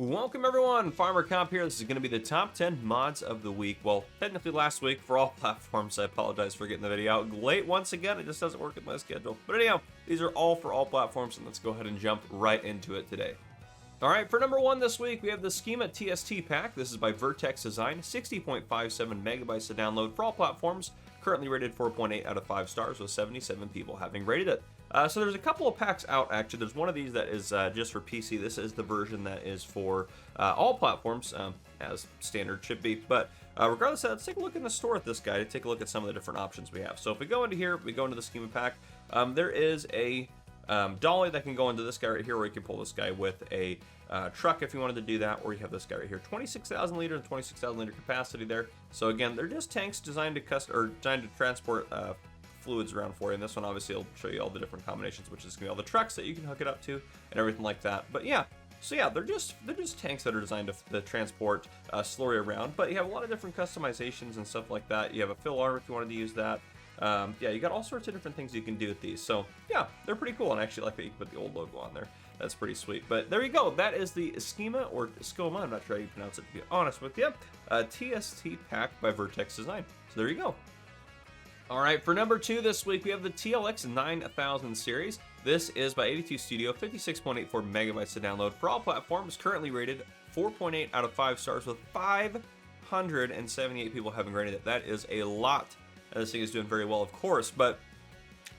Welcome everyone, Farmer Comp here. This is going to be the top 10 mods of the week. Well, technically last week for all platforms. I apologize for getting the video out late once again. It just doesn't work with my schedule. But anyhow, these are all for all platforms, and let's go ahead and jump right into it today. Alright, for number 1 this week, we have the Schema TST pack. This is by Vertex Design, 60.57 megabytes to download for all platforms. Currently rated 4.8 out of 5 stars with 77 people having rated it. So there's a couple of packs out, actually. There's one of these that is just for PC. This is the version that is for all platforms, as standard should be. But regardless of that, let's take a look in the store at this guy to take a look at some of the different options we have. So if we go into here, we go into the Schema pack, there is a dolly that can go into this guy right here, or you can pull this guy with a truck if you wanted to do that, or you have this guy right here, 26,000 liter and 26,000 liter capacity there. So again, they're just tanks designed to transport fluids around for you, and this one obviously will show you all the different combinations, which is gonna be all the trucks that you can hook it up to and everything like that. But yeah, so yeah, they're just tanks that are designed to transport slurry around, but you have a lot of different customizations and stuff like that. You have a fill arm if you wanted to use that. Yeah, you got all sorts of different things you can do with these. So yeah, they're pretty cool, and I actually like that you can put the old logo on there. That's pretty sweet. But there you go. That is the Schema, or Schema, I'm not sure how you pronounce it, to be honest with you. TST pack by Vertex Design. So there you go. All right, for number 2 this week, we have the TLX 9000 series. This is by 82 Studio, 56.84 megabytes to download for all platforms, currently rated 4.8 out of 5 stars with 578 people having rated it. That is a lot. This thing is doing very well, of course, but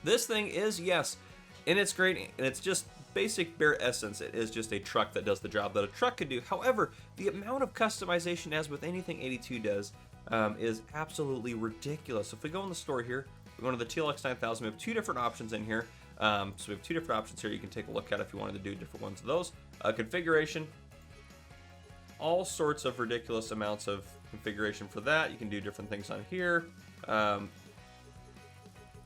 this thing is, yes, and it's great, and it's just basic bare essence. It is just a truck that does the job that a truck could do. However, the amount of customization, as with anything 82 does, is absolutely ridiculous. If we go in the store here, we go to the TLX 9000, we have 2 different options in here. So we have 2 different options here you can take a look at if you wanted to do different ones of those. Configuration, all sorts of ridiculous amounts of configuration for that. You can do different things on here.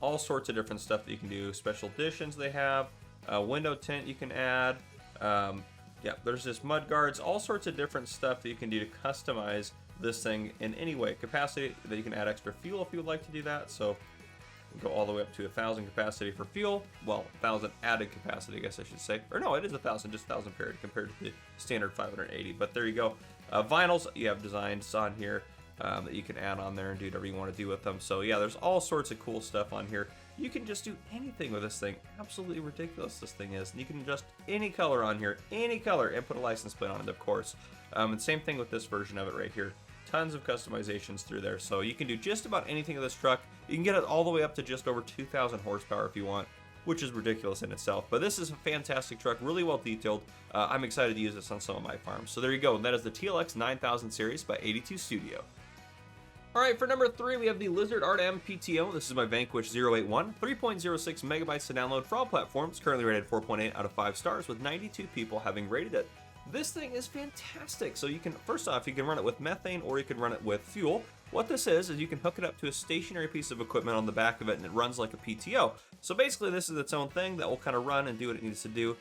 All sorts of different stuff that you can do. Special editions they have. Window tint you can add. Yeah, there's just mud guards. All sorts of different stuff that you can do to customize this thing in any way. Capacity that you can add extra fuel if you would like to do that. So go all the way up to 1,000 capacity for fuel. Well, 1,000 added capacity, I guess I should say. Or no, it is 1,000, just 1,000 period compared to the standard 580. But there you go. Vinyls you have designs on here that you can add on there and do whatever you want to do with them. So yeah, there's all sorts of cool stuff on here. You can just do anything with this thing. Absolutely ridiculous this thing is. And you can adjust any color on here, any color, and put a license plate on it, of course. And same thing with this version of it right here. Tons of customizations through there. So you can do just about anything with this truck. You can get it all the way up to just over 2,000 horsepower if you want, which is ridiculous in itself. But this is a fantastic truck, really well detailed. I'm excited to use this on some of my farms. So there you go. And that is the TLX 9000 series by 82 Studio. Alright, for number 3, we have the Lizard Art MPTO. This is by Vanquish 081, 3.06 megabytes to download for all platforms, currently rated 4.8 out of 5 stars with 92 people having rated it. This thing is fantastic. So you can, first off, you can run it with methane or you can run it with fuel. What this is you can hook it up to a stationary piece of equipment on the back of it, and it runs like a PTO. So basically this is its own thing that will kind of run and do what it needs to do.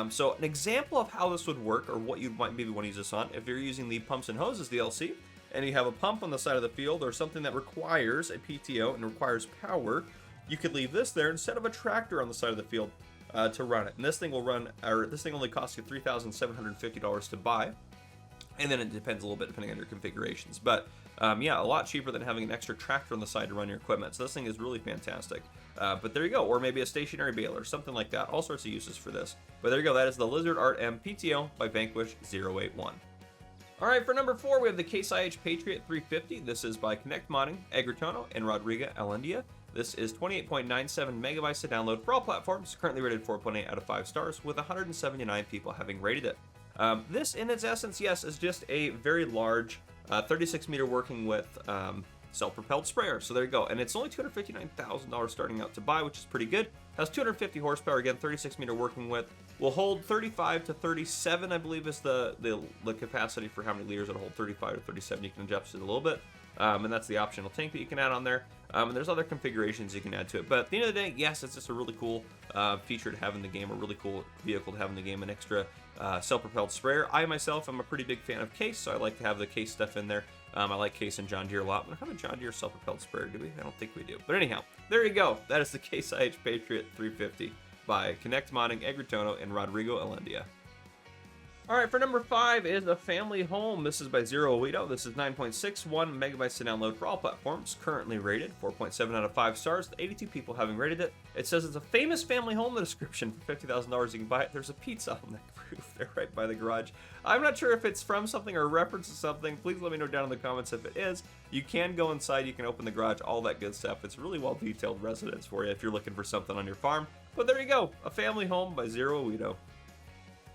So an example of how this would work, or what you might maybe want to use this on, if you're using the Pumps and Hoses DLC, and you have a pump on the side of the field or something that requires a PTO and requires power, you could leave this there instead of a tractor on the side of the field to run it. And this thing will run, or this thing only costs you $3,750 to buy, and then it depends a little bit depending on your configurations. But yeah, a lot cheaper than having an extra tractor on the side to run your equipment. So this thing is really fantastic. But there you go, or maybe a stationary baler, something like that. All sorts of uses for this. But there you go, that is the Lizard Art MPTO by Vanquish 081. Alright, for number 4, we have the case IH Patriot 350. This is by Connect Modding, Agritono, and Rodrigo Alendia. This is 28.97 megabytes to download for all platforms, currently rated 4.8 out of 5 stars, with 179 people having rated it. This, in its essence, yes, is just a very large 36-meter working width self-propelled sprayer. So there you go. And it's only $259,000 starting out to buy, which is pretty good. Has 250 horsepower, again, 36-meter working width. Will hold 35 to 37, I believe, is the capacity for how many liters it'll hold. 35 to 37. You can adjust it a little bit. And that's the optional tank that you can add on there. And there's other configurations you can add to it. But at the end of the day, yes, it's just a really cool feature to have in the game, a really cool vehicle to have in the game, an extra self-propelled sprayer. I myself am a pretty big fan of Case, so I like to have the Case stuff in there. I like Case and John Deere a lot. We don't have a John Deere self-propelled sprayer, do we? I don't think we do. But anyhow, there you go. That is the Case IH Patriot 350 by Connect Modding, Agritono, and Rodrigo Alendia. All right, for number 5 is a family home. This is by Zero Weedo. This is 9.61 megabytes to download for all platforms. Currently rated 4.7 out of 5 stars, with 82 people having rated it. It says it's a famous family home in the description. For $50,000, you can buy it. There's a pizza on the roof there right by the garage. I'm not sure if it's from something or a reference to something. Please let me know down in the comments if it is. You can go inside, you can open the garage, all that good stuff. It's really well detailed residence for you if you're looking for something on your farm. But there you go, a family home by Zero Weedo.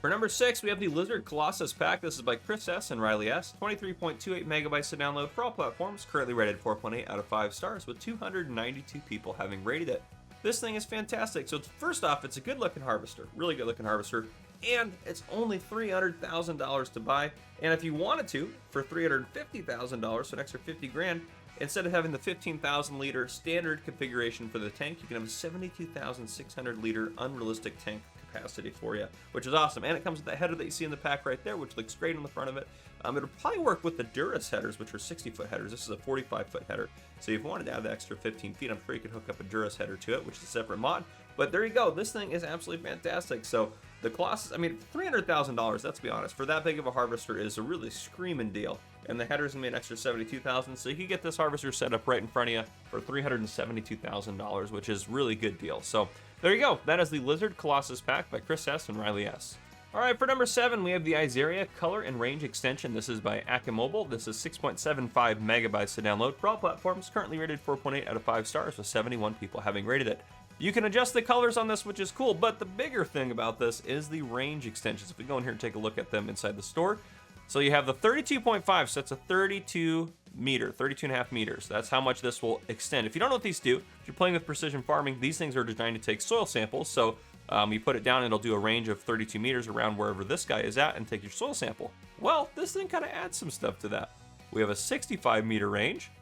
For number 6, we have the Lizard Colossus pack. This is by Chris S. and Riley S. 23.28 megabytes to download for all platforms. Currently rated 4.8 out of 5 stars, with 292 people having rated it. This thing is fantastic. So first off, it's a good looking harvester, really good looking harvester, and it's only $300,000 to buy. And if you wanted to, for $350,000, so an extra 50 grand, instead of having the 15,000 liter standard configuration for the tank, you can have a 72,600 liter unrealistic tank capacity for you, which is awesome. And it comes with that header that you see in the pack right there, which looks great on the front of it. It'll probably work with the Duras headers, which are 60-foot headers. This is a 45-foot header. So if you wanted to add the extra 15 feet, I'm sure you could hook up a Duras header to it, which is a separate mod. But there you go. This thing is absolutely fantastic. So the Colossus, I mean, $300,000, let's be honest, for that big of a harvester is a really screaming deal. And the header's gonna be an extra $72,000, so you can get this harvester set up right in front of you for $372,000, which is really good deal. So there you go. That is the Lizard Colossus pack by Chris S. and Riley S. All right, for number 7, we have the Iceria Color and Range Extension. This is by Akimobile. This is 6.75 megabytes to download for all platforms. Currently rated 4.8 out of 5 stars, with 71 people having rated it. You can adjust the colors on this, which is cool, but the bigger thing about this is the range extensions. If we go in here and take a look at them inside the store. So you have the 32.5, so that's a 32 and a half meters. That's how much this will extend. If you don't know what these do, if you're playing with precision farming, these things are designed to take soil samples. So you put it down, and it'll do a range of 32 meters around wherever this guy is at and take your soil sample. Well, this thing kind of adds some stuff to that. We have a 65 meter range,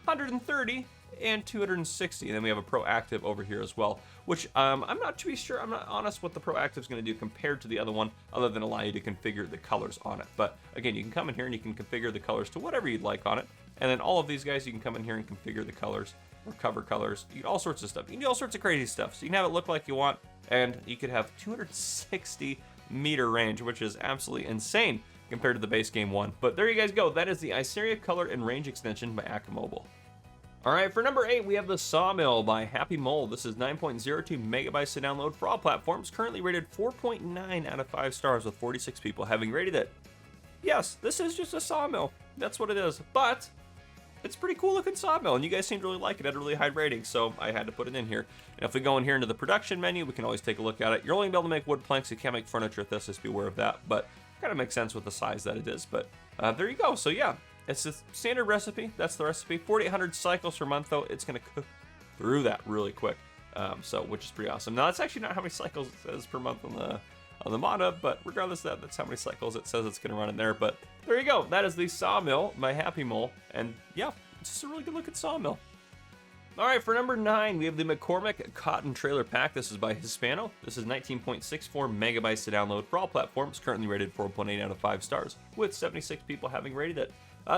130, and 260. And then we have a proactive over here as well, which I'm not too sure. I'm not honest what the proactive is going to do compared to the other one, other than allow you to configure the colors on it. But again, you can come in here and you can configure the colors to whatever you'd like on it. And then all of these guys, you can come in here and configure the colors or cover colors. You can all sorts of stuff. You can do all sorts of crazy stuff. So you can have it look like you want, and you could have 260 meter range, which is absolutely insane compared to the base game one. But there you guys go. That is the Iceria Color and Range Extension by Akimobile. All right, for number 8, we have the Sawmill by Happy Mole. This is 9.02 megabytes to download for all platforms. Currently rated 4.9 out of 5 stars, with 46 people having rated it. Yes, this is just a sawmill. That's what it is. But it's a pretty cool looking sawmill, and you guys seem to really like it. It had a really high rating, so I had to put it in here. And if we go in here into the production menu, we can always take a look at it. You're only going to be able to make wood planks. You can't make furniture with this, just be aware of that. But it kind of makes sense with the size that it is. But there you go. So yeah. It's the standard recipe. That's the recipe. 4,800 cycles per month, though. It's going to cook through that really quick, which is pretty awesome. Now, that's actually not how many cycles it says per month on the mod, but regardless of that, that's how many cycles it says it's going to run in there. But there you go. That is the Sawmill by Happy Mole, and yeah, it's just a really good looking sawmill. All right, for number 9, we have the McCormick Cotton Trailer Pack. This is by Hispano. This is 19.64 megabytes to download for all platforms. Currently rated 4.8 out of 5 stars, with 76 people having rated it.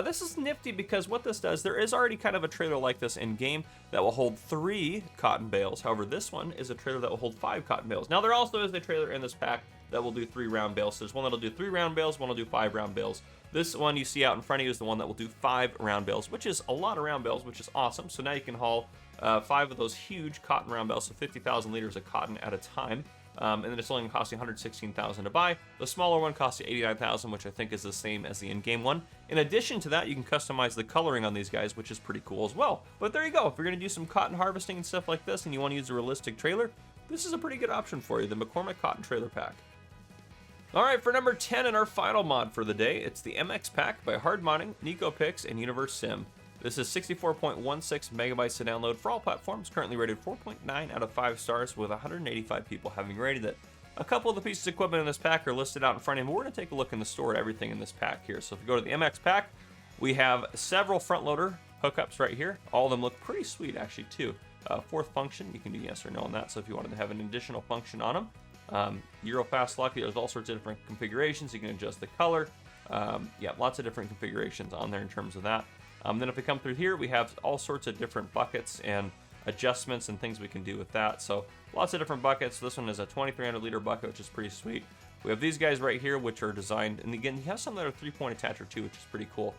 This is nifty because what this does, there is already kind of a trailer like this in game that will hold 3 cotton bales. However, this one is a trailer that will hold 5 cotton bales. Now, there also is a trailer in this pack that will do 3 round bales. So there's one that'll do 3 round bales, one will do 5 round bales. This one you see out in front of you is the one that will do 5 round bales, which is a lot of round bales, which is awesome. So now you can haul 5 of those huge cotton round bales, so 50,000 liters of cotton at a time. And then it's only going to cost you $116,000 to buy. The smaller one costs you $89,000, which I think is the same as the in-game one. In addition to that, you can customize the coloring on these guys, which is pretty cool as well. But there you go. If you're going to do some cotton harvesting and stuff like this, and you want to use a realistic trailer, this is a pretty good option for you, the McCormick Cotton Trailer Pack. All right, for number 10 and our final mod for the day, it's the MX Pack by Hard Modding, NicoPix, and Universe Sim. This is 64.16 megabytes to download for all platforms, currently rated 4.9 out of 5 stars, with 185 people having rated it. A couple of the pieces of equipment in this pack are listed out in front of you, but we're going to take a look in the store at everything in this pack here. So if you go to the MX Pack, we have several front loader hookups right here. All of them look pretty sweet, actually, too. Fourth function, you can do yes or no on that, so if you wanted to have an additional function on them. Euro fast lock, there's all sorts of different configurations. You can adjust the color. Yeah, lots of different configurations on there in terms of that. Then if we come through here, we have all sorts of different buckets and adjustments and things we can do with that. So lots of different buckets. This one is a 2,300 liter bucket, which is pretty sweet. We have these guys right here, which are designed, and again, he has some that are 3-point attacher too, which is pretty cool.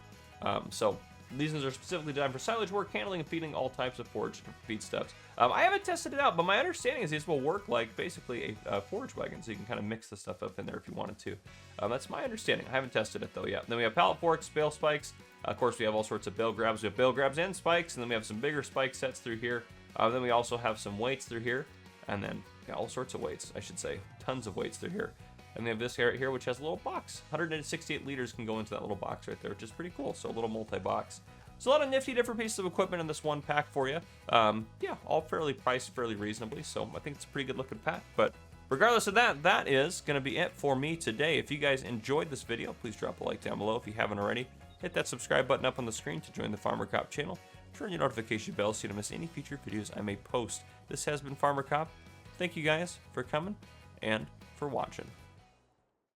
So these ones are specifically designed for silage work, handling, and feeding all types of forage feedstuffs. I haven't tested it out, but my understanding is these will work like basically a forage wagon, so you can kind of mix the stuff up in there if you wanted to. That's my understanding. I haven't tested it though yet. Then we have pallet forks, bale spikes. Of course, we have all sorts of bale grabs. We have bale grabs and spikes, and then we have some bigger spike sets through here. Then we also have some weights through here, and then all sorts of weights, I should say. Tons of weights through here. And we have this right here, which has a little box. 168 liters can go into that little box right there, which is pretty cool. So a little multi-box. So a lot of nifty different pieces of equipment in this one pack for you. Yeah, all fairly priced fairly reasonably. So I think it's a pretty good looking pack. But regardless of that, that is going to be it for me today. If you guys enjoyed this video, please drop a like down below. If you haven't already, hit that subscribe button up on the screen to join the Farmer Cop channel. Turn your notification bell so you don't miss any future videos I may post. This has been Farmer Cop. Thank you guys for coming and for watching.